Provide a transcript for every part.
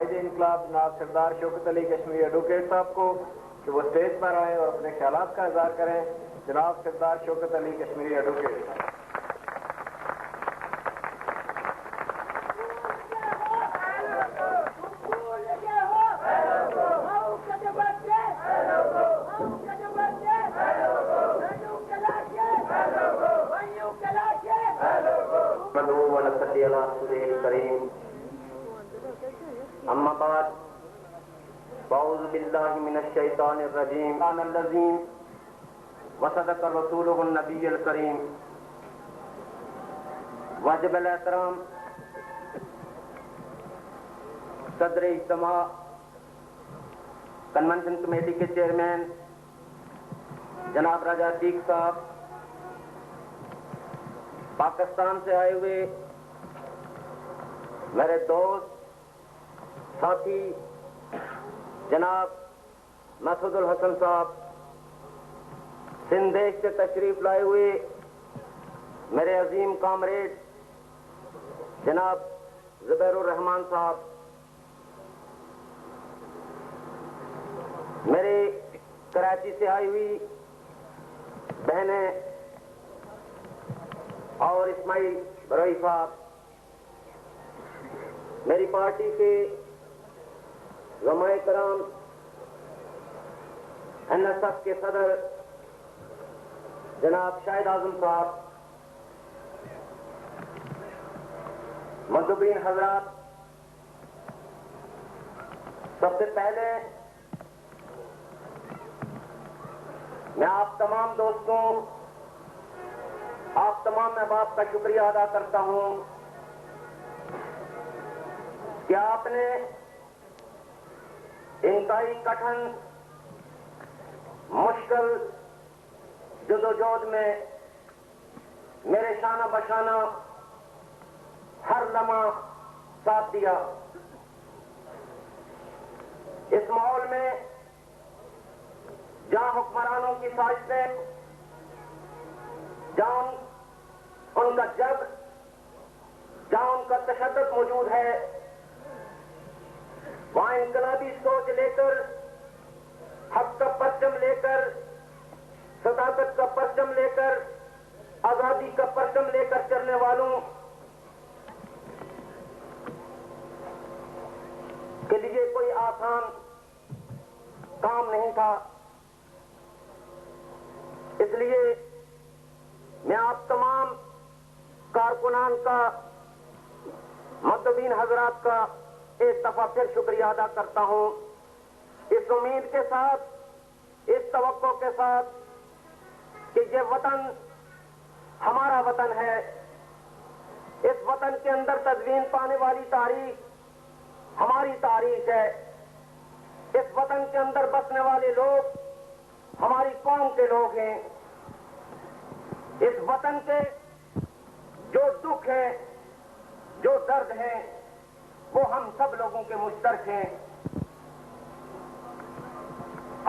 قائد انقلاب جناب سردار شوکت علی کشمیری ایڈوکیٹ صاحب کو کہ وہ اسٹیج پر آئیں اور اپنے خیالات کا اظہار کریں. جناب سردار شوکت علی کشمیری ایڈوکیٹ صاحب. اما بعد اعوذ باللہ من الشیطان الرجیم الذین وصدق رسولہ النبی الکریم. واجب الاحترام صدر اجتماع کنونشن کمیٹی کے چیئرمین جناب راجہ عتیق صاحب، پاکستان سے آئے ہوئے میرے دوست ساتھی جناب مسعود الحسن صاحب، سندھ دیش سے تشریف لائے ہوئے میرے عظیم کامریڈ جناب زبیر الرحمان صاحب، میرے کراچی سے آئی ہوئی بہنیں اور اسماعیل بروئی صاحب، میری پارٹی کے علماء کرام، NSF کے صدر جناب شاہد اعظم صاحب، مندوبین حضرات، سب سے پہلے میں آپ تمام دوستوں، آپ تمام احباب کا شکریہ ادا کرتا ہوں کہ آپ نے انتہائی کٹھن مشکل جدوجہد میں میرے شانہ بشانہ ہر لمحہ ساتھ دیا. اس ماحول میں جہاں حکمرانوں کی سازشیں، جہاں ان کا جبر، جہاں ان کا تشدد موجود ہے، وہاں انقلابی سوچ لے کر، حق کا پرچم لے کر، صداقت کا پرچم لے کر، آزادی کا پرچم لے کر چلنے والوں کے لیے کوئی آسان کام نہیں تھا. اس لیے میں آپ تمام کارکنان کا، مندوبین حضرات کا ایک دفعہ پھر شکریہ ادا کرتا ہوں، اس امید کے ساتھ، اس توقع کے ساتھ کہ یہ وطن ہمارا وطن ہے. اس وطن کے اندر تدوین پانے والی تاریخ ہماری تاریخ ہے. اس وطن کے اندر بسنے والے لوگ ہماری قوم کے لوگ ہیں. اس وطن کے جو دکھ ہیں، جو درد ہیں، وہ ہم سب لوگوں کے مشترک ہیں.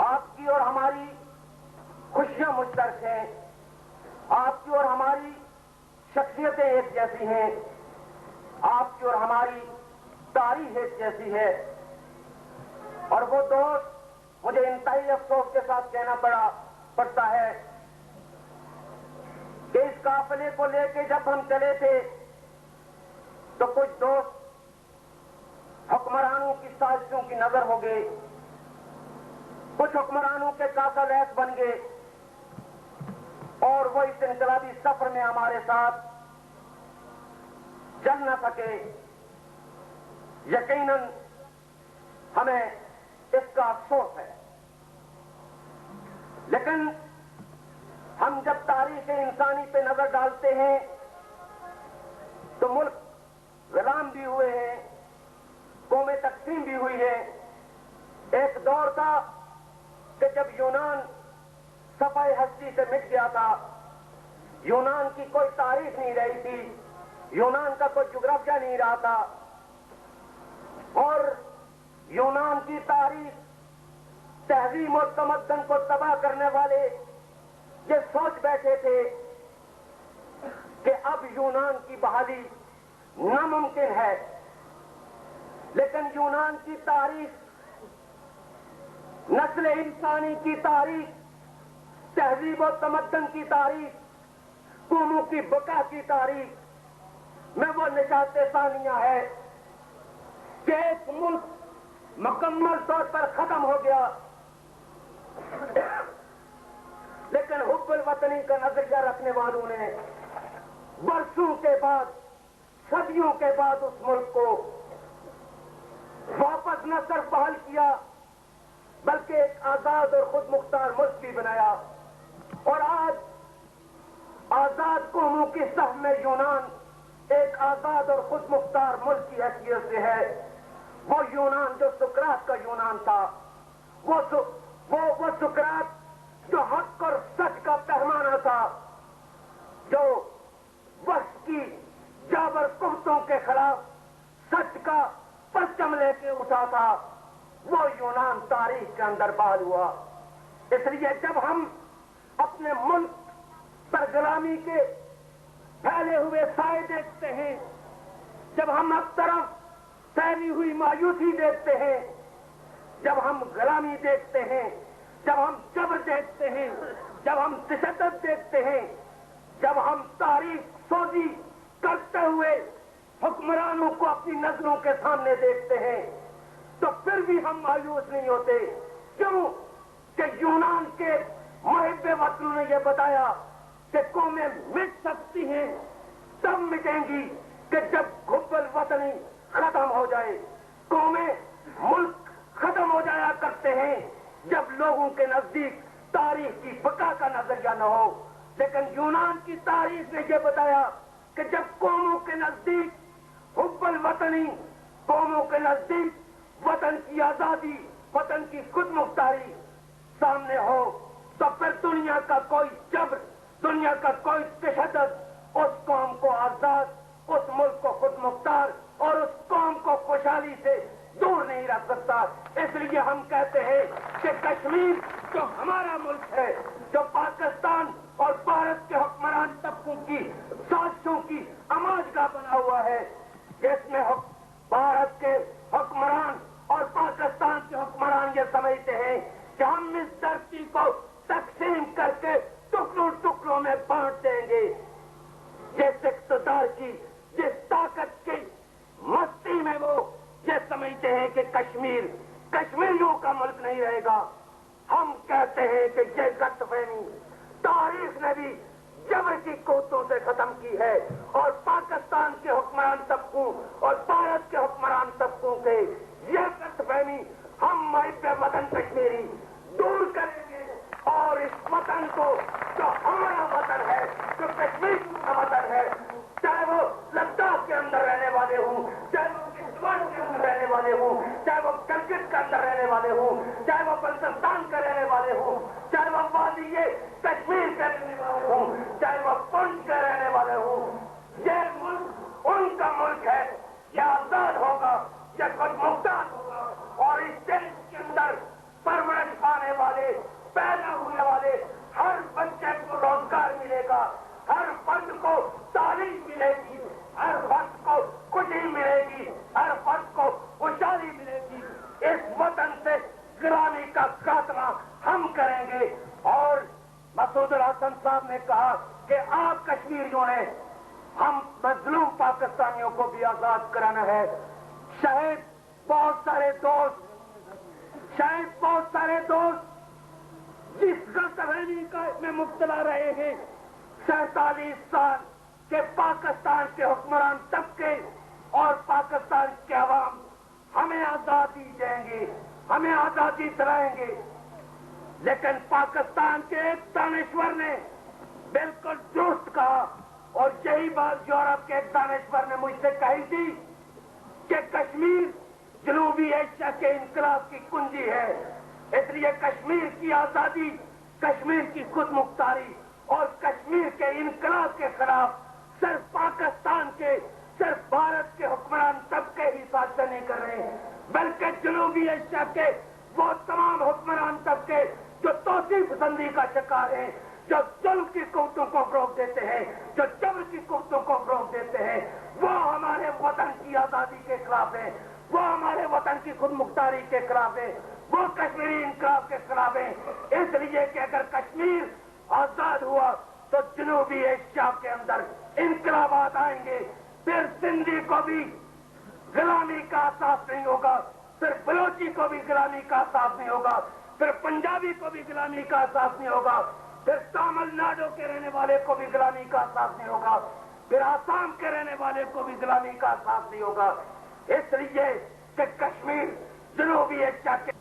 آپ کی اور ہماری خوشیاں مشترک ہیں، آپ کی اور ہماری شخصیتیں ایک جیسی ہیں، آپ کی اور ہماری تاریخ ایک جیسی ہے. اور وہ دوست، مجھے انتہائی افسوس کے ساتھ کہنا پڑتا ہے کہ اس قافلے کو لے کے جب ہم چلے تھے تو کچھ دوست حکمرانوں کی سازشوں کی نظر ہو گئے، کچھ حکمرانوں کے کاسا لیس بن گئے، اور وہ اس انقلابی سفر میں ہمارے ساتھ چل نہ سکے. یقیناً ہمیں اس کا افسوس ہے. لیکن ہم جب تاریخ انسانی پہ نظر ڈالتے ہیں تو ملک غلام بھی ہوئے ہیں، قومیں تقسیم بھی ہوئی ہے. ایک دور تھا کہ جب یونان صفحہ ہستی سے مٹ گیا تھا، یونان کی کوئی تاریخ نہیں رہی تھی، یونان کا کوئی جغرافیہ نہیں رہا تھا، اور یونان کی تاریخ، تہذیب اور تمدن کو تباہ کرنے والے یہ سوچ بیٹھے تھے کہ اب یونان کی بحالی ناممکن ہے. لیکن یونان کی تاریخ، نسل انسانی کی تاریخ، تہذیب و تمدن کی تاریخ، قوموں کی بقا کی تاریخ میں وہ نشات ثانیہ ہے کہ ایک ملک مکمل طور پر ختم ہو گیا، لیکن حب الوطنی کا نظریہ رکھنے والوں نے برسوں کے بعد، صدیوں کے بعد اس ملک کو واپس نہ صرف بحال کیا بلکہ ایک آزاد اور خود مختار ملک بھی بنایا۔ اور آج آزاد قوموں کی صف میں یونان ایک آزاد اور خود مختار ملک کی حیثیت سے ہے۔ وہ یونان جو سقراط کا یونان تھا، وہ سقراط جو حق اور سچ کا پیمانہ تھا، جو وقت کی جابر قوتوں کے خلاف سچ کا پرچم لے کے اٹھا تھا، وہ یونان تاریخ کے اندر بحال ہوا۔ اس لیے جب ہم اپنے ملک پر غلامی کے پھیلے ہوئے سائے دیکھتے ہیں، جب ہم اب طرف پھیلی ہوئی مایوسی دیکھتے ہیں، جب ہم غلامی دیکھتے ہیں، جب ہم جبر دیکھتے ہیں، جب ہم تشدد دیکھتے ہیں، جب ہم تاریخ سوزی کرتے ہوئے حکمرانوں کو اپنی نظروں کے سامنے دیکھتے ہیں، تو پھر بھی ہم مایوس نہیں ہوتے۔ کیوں کہ یونان کے محب وطنوں نے یہ بتایا کہ قومیں مٹ سکتی ہیں، تب مٹیں گی کہ جب حب الوطنی ختم ہو جائے۔ قومیں، ملک ختم ہو جایا کرتے ہیں جب لوگوں کے نزدیک تاریخ کی بقا کا نظریہ نہ ہو، لیکن یونان کی تاریخ نے یہ بتایا کہ جب قوموں کے نزدیک حب الوطنی، قوموں کے نزدیک وطن کی آزادی، وطن کی خود مختاری سامنے ہو، تو پھر دنیا کا کوئی جبر، دنیا کا کوئی تشدد اس قوم کو آزاد، اس ملک کو خود مختار اور اس قوم کو خوشحالی سے دور نہیں رکھ سکتا۔ اس لیے ہم کہتے ہیں کہ کشمیر جو ہمارا ملک ہے، جو پاکستان اور بھارت کے حکمران طبقوں کی سازشوں کی آماجگاہ بنا ہوا ہے، جس میں بھارت کے حکمران اور پاکستان کے حکمران یہ سمجھتے ہیں کہ ہم اس دھرتی کو تقسیم کر کے ٹکڑوں ٹکڑوں میں بانٹ دیں گے۔ جس اقتدار کی، جس طاقت کی مستی میں وہ یہ سمجھتے ہیں کہ کشمیر کشمیریوں کا ملک نہیں رہے گا۔ ہم کہتے ہیں کہ یہ غلط فہمی تاریخ نے بھی جبر کی قوتوں سے ختم کی ہے، اور پاکستان کے حکمران طبقوں اور بھارت کے حکمران طبقوں کے یہ غلط فہمی ہم محب وطن کشمیری دور کریں گے، اور اس وطن کو جو ہمارا وطن ہے، جو کشمیر کا وطن ہے، چاہے وہ لداخ کے اندر رہنے والے ہوں، چاہے وہ کشمیر کے اندر رہنے والے ہوں، چاہے وہ گلگت کے اندر رہنے والے ہوں، چاہے وہ بلوچستان کے رہنے والے ہوں، چاہے وہ وادی کشمیر کے رہنے والے ہوں، چاہے وہ پنچ کے رہنے والے ہوں، یہ ملک ان کا ملک ہے، یہ آزاد ہوگا، یہ خود مختار ہوگا، اور اس دیش کے اندر پرورش پانے والے، پیدا ہونے والے ہر بچے کو روزگار ملے گا، ہر فرد کو تعلیم ملے گی، ہر فرد کو خوشی ملے گی، ہر فرد کو خوشحالی ملے گی۔ اس وطن سے غلامی کا خاتمہ ہم کریں گے۔ اور مسعود الحسن صاحب نے کہا کہ آپ کشمیریوں نے ہم مظلوم پاکستانیوں کو بھی آزاد کرانا ہے۔ شاید بہت سارے دوست جس غلط فہمی میں مبتلا رہے ہیں، 47 سال کے پاکستان کے حکمران طبقے اور پاکستان کے عوام ہمیں آزادی دیں گے، ہمیں آزادی دلائیں گے، لیکن پاکستان کے ایک دانشور نے بالکل درست کہا، اور یہی بات یورپ کے ایک دانشور نے مجھ سے کہی تھی کہ کشمیر جنوبی ایشیا کے انقلاب کی کنجی ہے۔ اس لیے کشمیر کی آزادی، کشمیر کی خود مختاری اور کشمیر کے انقلاب کے خلاف صرف پاکستان کے، صرف بھارت کے حکمران طبقے ہی سازشیں نہیں کر رہے ہیں، بلکہ جنوبی ایشیا کے وہ تمام حکمران طبقے جو توسیع پسندی کا شکار ہیں، جو ظلم کی قوتوں کو فروغ دیتے ہیں، جو جبر کی قوتوں کو فروغ دیتے ہیں، وہ ہمارے وطن کی آزادی کے خلاف ہیں۔ وہ ہمارے وطن کی خود مختاری کے خلاف ہے، وہ کشمیری انقلاب کے خلاف ہے۔ اس لیے کہ اگر کشمیر آزاد ہوا تو جنوبی ایشیا کے اندر انقلابات آئیں گے، پھر سندھی کو بھی غلامی کا احساس نہیں ہوگا، پھر بلوچی کو بھی غلامی کا احساس نہیں ہوگا، پھر پنجابی کو بھی غلامی کا احساس نہیں ہوگا، پھر تامل ناڈو کے رہنے والے کو بھی غلامی کا احساس نہیں ہوگا، پھر آسام کے رہنے والے کو بھی غلامی کا احساس نہیں ہوگا۔ اس لیے کہ کشمیر جنوبی ایشیا کے